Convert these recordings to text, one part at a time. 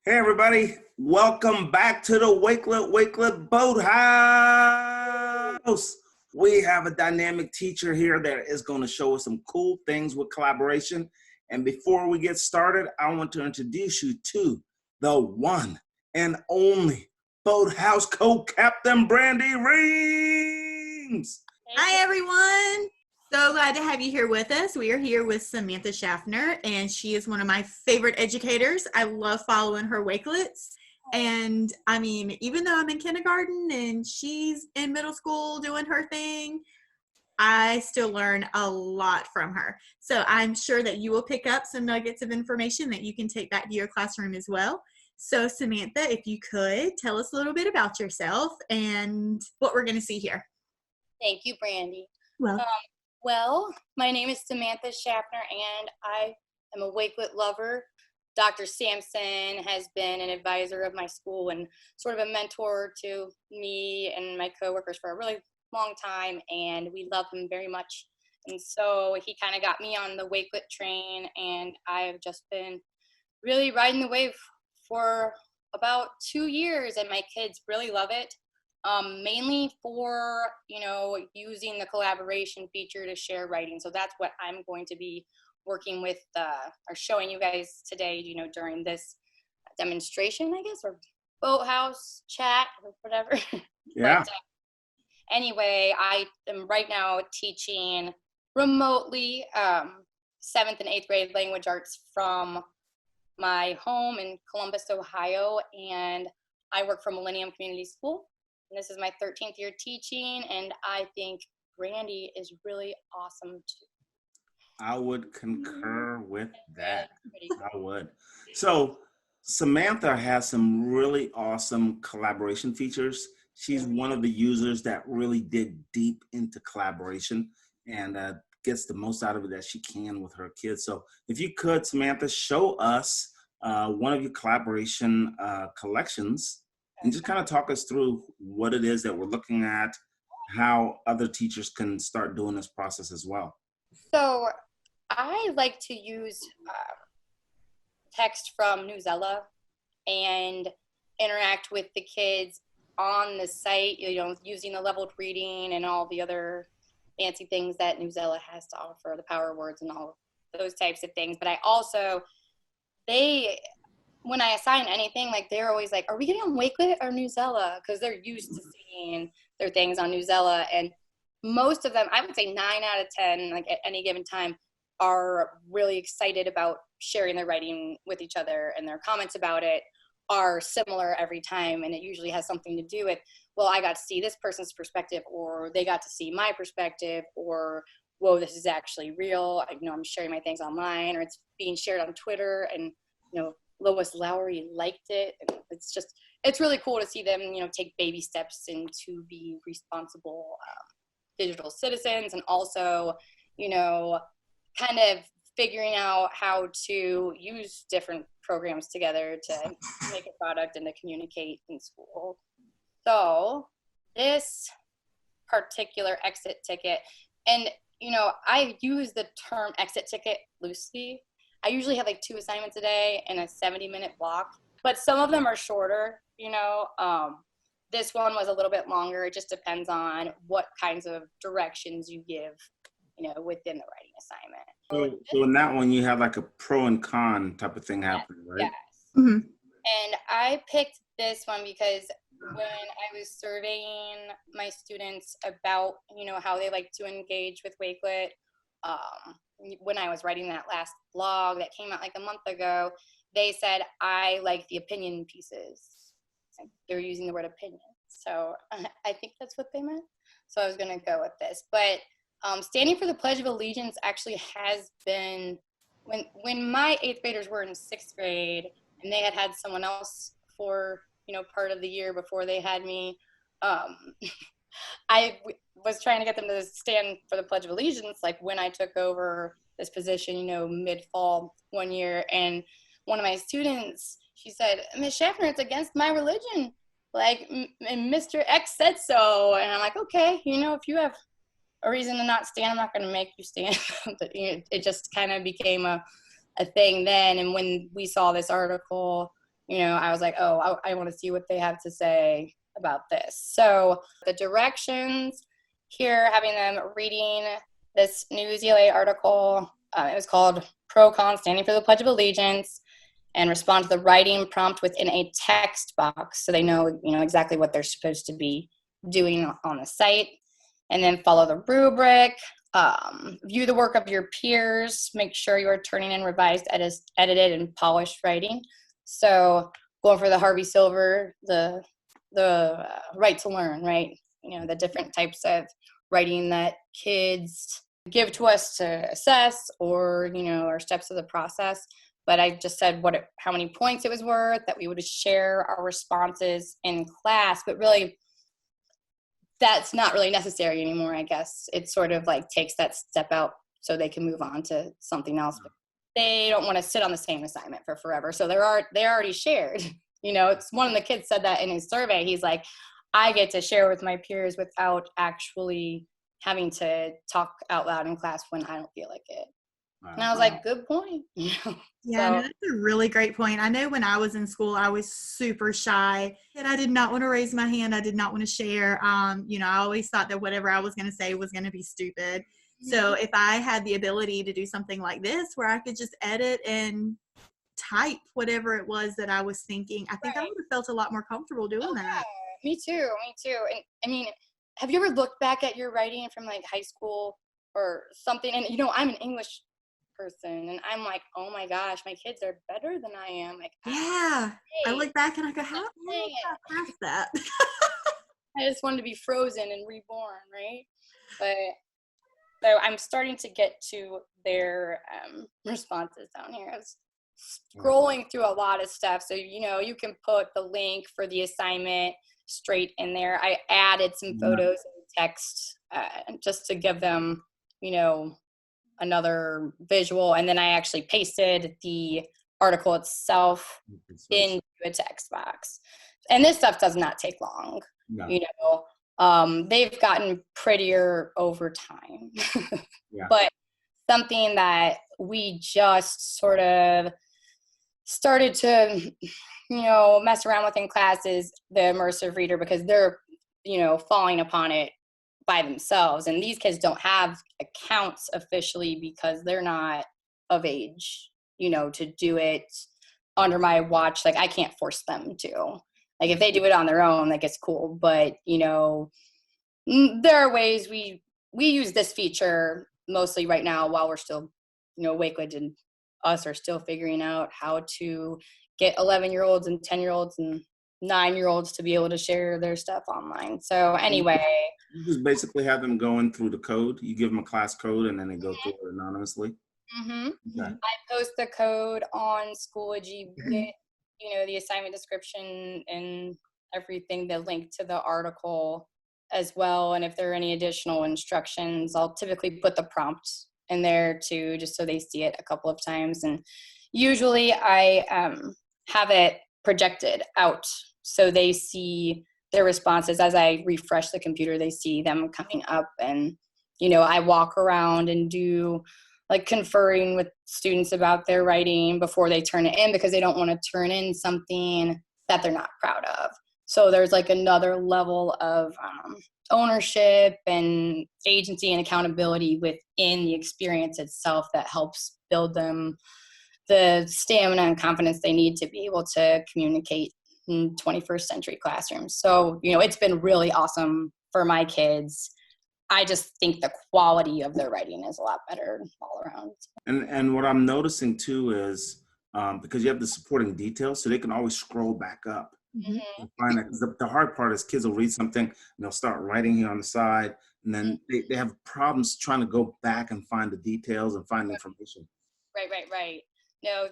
Hey everybody, welcome back to the Wakelet Boathouse. We have a dynamic teacher here that is going to show us some cool things with collaboration. And before we get started, I want to introduce you to the one and only Boathouse co-captain, Brandi Reams. Hi everyone. So glad to have you here with us. We are here with Samantha Shaffner, and she is one of my favorite educators. I love following her Wakelets. And I mean, even though I'm in kindergarten and she's in middle school doing her thing, I still learn a lot from her. So I'm sure that you will pick up some nuggets of information that you can take back to your classroom as well. So Samantha, if you could tell us a little bit about yourself and what we're going to see here. Thank you, Brandi. Well, Well, my name is Samantha Shaffner, and I am a Wakelet lover. Dr. Sampson has been an advisor of my school and sort of a mentor to me and my coworkers for a really long time, and we love him very much. And so he kind of got me on the Wakelet train, and I've just been really riding the wave for about 2 years, and my kids really love it. Mainly for, using the collaboration feature to share writing. So that's what I'm going to be working with or showing you guys today, during this demonstration, I guess, or Boathouse chat or whatever. Yeah. But anyway, I am right now teaching remotely 7th and 8th grade language arts from my home in Columbus, Ohio, and I work for Millennium Community School. And this is my 13th year teaching, and I think Brandi is really awesome too. I would concur with that. I would. So Samantha has some really awesome collaboration features. She's one of the users that really dig deep into collaboration and gets the most out of it that she can with her kids. So if you could, Samantha, show us one of your collaboration collections and just kind of talk us through what it is that we're looking at, how other teachers can start doing this process as well. So I like to use text from Newsella and interact with the kids on the site, using the leveled reading and all the other fancy things that Newsella has to offer, the power words and all those types of things. But I also, when I assign anything, they're always like, are we getting on Wakelet or Newsella? Because they're used to seeing their things on Newsella. And most of them, I would say 9 out of 10, at any given time, are really excited about sharing their writing with each other, and their comments about it are similar every time. And it usually has something to do with, well, I got to see this person's perspective, or they got to see my perspective, or, whoa, this is actually real. I'm sharing my things online, or it's being shared on Twitter, and, Lois Lowry liked it. And it's really cool to see them, take baby steps into be responsible digital citizens, and also, kind of figuring out how to use different programs together to make a product and to communicate in school. So this particular exit ticket, and, I use the term exit ticket loosely. I usually have 2 assignments a day in a 70-minute block, but some of them are shorter, This one was a little bit longer. It just depends on what kinds of directions you give, within the writing assignment. So in that one, you have a pro and con type of thing happening, right? Yes. mm-hmm. And I picked this one because when I was surveying my students about, how they like to engage with Wakelet, when I was writing that last blog that came out a month ago, they said, I like the opinion pieces. They were using the word opinion. So I think that's what they meant. So I was going to go with this. But standing for the Pledge of Allegiance actually has been, when my 8th graders were in 6th grade and they had someone else for, part of the year before they had me, I was trying to get them to stand for the Pledge of Allegiance, when I took over this position, mid-fall one year. And one of my students, she said, Ms. Shaffner, it's against my religion. And Mr. X said so. And I'm like, okay, if you have a reason to not stand, I'm not going to make you stand. But it just kind of became a thing then. And when we saw this article I was like, oh, I want to see what they have to say about this. So the directions here, having them reading this News ELA article, it was called Pro Con Standing for the Pledge of Allegiance, and respond to the writing prompt within a text box so they know, exactly what they're supposed to be doing on the site. And then follow the rubric, view the work of your peers, make sure you are turning in revised, edited, and polished writing. So going for the Harvey Silver, the right to learn, right? The different types of writing that kids give to us to assess, or, our steps of the process. But I just said how many points it was worth, that we would share our responses in class, but really that's not really necessary anymore, I guess. It sort of like takes that step out so they can move on to something else. But they don't want to sit on the same assignment for forever. So they're already shared. It's one of the kids said that in his survey. He's like, I get to share with my peers without actually having to talk out loud in class when I don't feel like it. And I was like, good point. Yeah, So, no, that's a really great point. I know when I was in school, I was super shy and I did not want to raise my hand. I did not want to share. I always thought that whatever I was going to say was going to be stupid. So if I had the ability to do something like this where I could just edit and type whatever it was that I was thinking, I think I would have felt a lot more comfortable doing that. Me too. And I mean, have you ever looked back at your writing from like high school or something? And, I'm an English person and I'm like, oh my gosh, my kids are better than I am. Like, yeah, I look back and I go, how did I pass that? I just wanted to be frozen and reborn, right? But so I'm starting to get to their responses down here. I was scrolling through a lot of stuff, so you can put the link for the assignment straight in there. I added some photos and text just to give them another visual, and then I actually pasted the article itself into a text box. And this stuff does not take long. They've gotten prettier over time. But something that we just sort of started to mess around with in class is the immersive reader, because they're falling upon it by themselves, and these kids don't have accounts officially because they're not of age to do it under my watch. Like, I can't force them to. Like, if they do it on their own, like, it's cool, but there are ways we use this feature mostly right now while we're still Wakelet and us are still figuring out how to get 11-year-olds and 10-year-olds and 9-year-olds to be able to share their stuff online. So anyway, you just basically have them going through the code. You give them a class code and then they go through it anonymously. Okay. I post the code on Schoology, the assignment description and everything, the link to the article as well. And if there are any additional instructions, I'll typically put the prompt in there too, just so they see it a couple of times. And usually I have it projected out so they see their responses. As I refresh the computer, they see them coming up, and I walk around and do like conferring with students about their writing before they turn it in, because they don't want to turn in something that they're not proud of. So there's like another level of ownership and agency and accountability within the experience itself that helps build them the stamina and confidence they need to be able to communicate in 21st century classrooms. So, it's been really awesome for my kids. I just think the quality of their writing is a lot better all around. And what I'm noticing too is because you have the supporting details, so they can always scroll back up. And find that. The hard part is kids will read something and they'll start writing here on the side, and then they have problems trying to go back and find the details and find information. Right. No,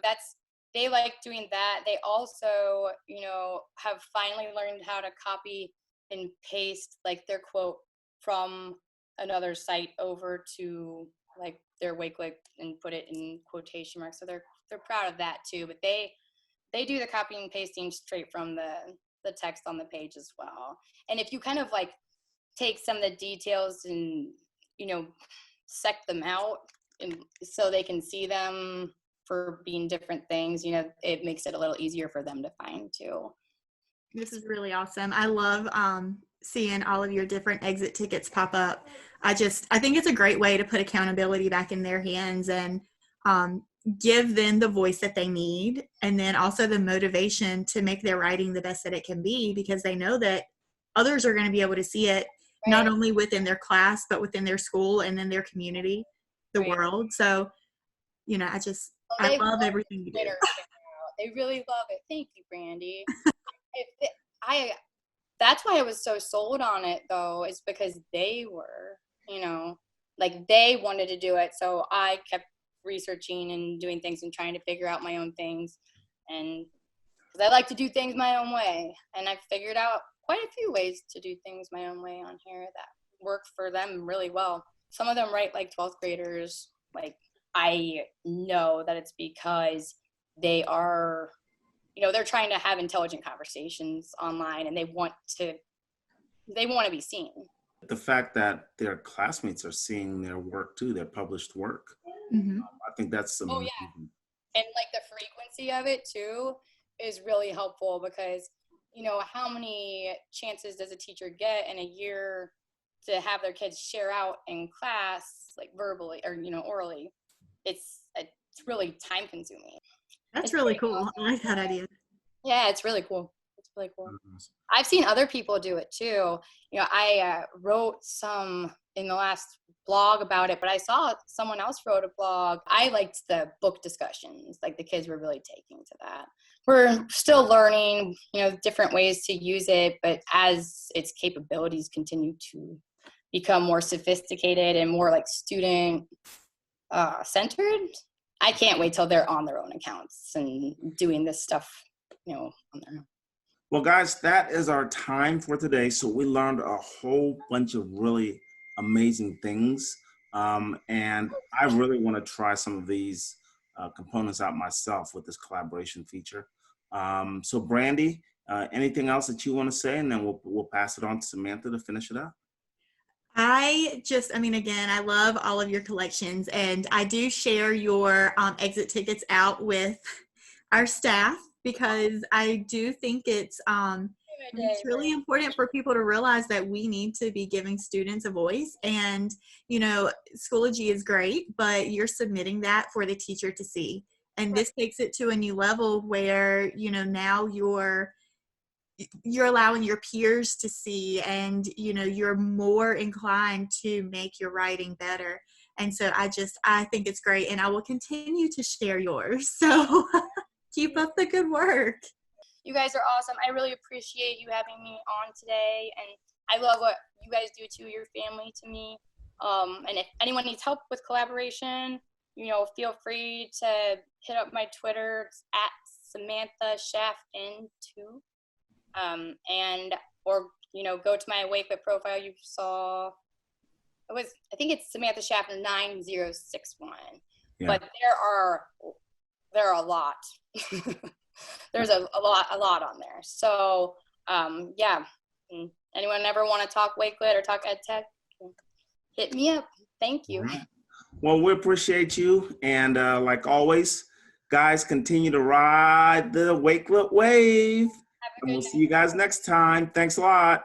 they like doing that. They also, have finally learned how to copy and paste like their quote from another site over to like their Wakelet and put it in quotation marks. So they're proud of that too. But they do the copying and pasting straight from the text on the page as well. And if you kind of like take some of the details and, sect them out and so they can see them for being different things, it makes it a little easier for them to find too. This is really awesome. I love seeing all of your different exit tickets pop up. I think it's a great way to put accountability back in their hands and give them the voice that they need, and then also the motivation to make their writing the best that it can be, because they know that others are going to be able to see it, not only within their class, but within their school and then their community, the world. So, I love everything you do. They really love it. Thank you, Brandi. That's why I was so sold on it, though, is because they were, they wanted to do it. So I kept researching and doing things and trying to figure out my own things. And because I like to do things my own way. And I figured out quite a few ways to do things my own way on here that work for them really well. Some of them write like 12th graders. Like, I know that it's because they are, they're trying to have intelligent conversations online, and they want to be seen. The fact that their classmates are seeing their work too, their published work. Mm-hmm. I think that's amazing. Oh, yeah. And like the frequency of it too is really helpful, because, how many chances does a teacher get in a year to have their kids share out in class, like verbally or, orally? It's really time consuming. That's really cool. I like that idea. Yeah, it's really cool. It's really cool. I've seen other people do it too. I wrote some in the last blog about it, but I saw someone else wrote a blog. I liked the book discussions. Like, the kids were really taking to that. We're still learning, different ways to use it, but as its capabilities continue to become more sophisticated and more like student centered, I can't wait till they're on their own accounts and doing this stuff, on their own. Well, guys, that is our time for today. So we learned a whole bunch of really amazing things. And I really want to try some of these components out myself with this collaboration feature. So Brandi, anything else that you want to say? And then we'll pass it on to Samantha to finish it up. Again, I love all of your collections, and I do share your exit tickets out with our staff, because I do think it's really important for people to realize that we need to be giving students a voice. And, Schoology is great, but you're submitting that for the teacher to see. And this takes it to a new level where, now you're allowing your peers to see, and you're more inclined to make your writing better. And so I think it's great, and I will continue to share yours. So keep up the good work. You guys are awesome. I really appreciate you having me on today, and I love what you guys do to your family, to me. And if anyone needs help with collaboration, feel free to hit up my Twitter. It's at Samantha Shaffner 2. Or go to my Wakelet profile. You saw, I think it's Samantha Shaffner 9061. Yeah. But there are a lot. There's a lot on there. So yeah. Anyone ever want to talk Wakelet or talk EdTech, hit me up. Thank you. Right. Well, we appreciate you, and like always, guys, continue to ride the Wakelet wave. And we'll see you guys next time. Thanks a lot.